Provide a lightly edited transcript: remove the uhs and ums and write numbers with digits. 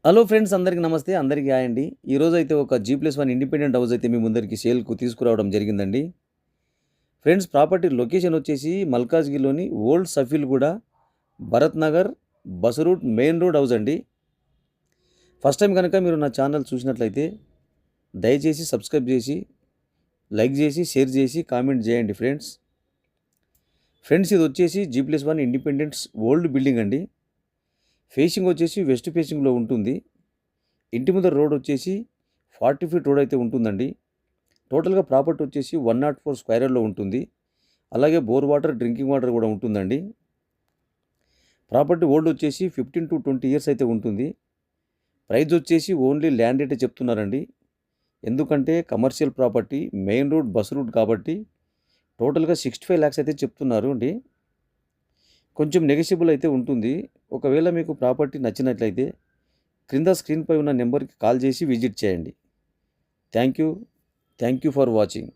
Hello friends, అందరికీ నమస్తే. అందరికీ హాయ్ అండి. ఈరోజు అయితే ఒక G+1 ఇండిపెండెంట్ హౌస్ అయితే మీ ముందరికి సేల్‌కు తీసుకురావడం జరిగిందండి. ఫ్రెండ్స్, ప్రాపర్టీ లొకేషన్ వచ్చేసి మల్కాజ్గిరిలోని old Safilguda, Bharat Nagar, bus route, main road house అండి. ఫస్ట్ టైం కనుక మీరు నా ఛానల్ చూసినట్లయితే దయచేసి సబ్స్క్రైబ్ చేసి, లైక్ చేసి, షేర్ చేసి, కామెంట్ చేయండి ఫ్రెండ్స్. ఫ్రెండ్స్, ఇది వచ్చేసి G+1 ఇండిపెండెంట్స్ ఓల్డ్ బిల్డింగ్ అండి. ఫేసింగ్ వచ్చేసి వెస్ట్ ఫేసింగ్‌లో ఉంటుంది. ఇంటి ముందర రోడ్ వచ్చేసి 40 ఫీట్ రోడ్ అయితే ఉంటుందండి. టోటల్‌గా ప్రాపర్టీ వచ్చేసి 104 స్క్వేర్ యార్డ్‌లో ఉంటుంది. అలాగే బోర్ వాటర్, డ్రింకింగ్ వాటర్ కూడా ఉంటుందండి. ప్రాపర్టీ ఓల్డ్ వచ్చేసి 15-20 ఇయర్స్ అయితే ఉంటుంది. ప్రైస్ వచ్చేసి ఓన్లీ ల్యాండ్ రేటే చెప్తున్నారండి. ఎందుకంటే commercial property, main road, bus route కాబట్టి టోటల్‌గా 65 లాక్స్ అయితే చెప్తున్నారు అండి. కొంచెం నెగోషియబుల్ అయితే ఉంటుంది. ఒకవేళ మీకు ప్రాపర్టీ నచ్చినట్లయితే క్రింద స్క్రీన్‌పై ఉన్న నెంబర్‌కి కాల్ చేసి విజిట్ చేయండి. Thank you. Thank you for watching.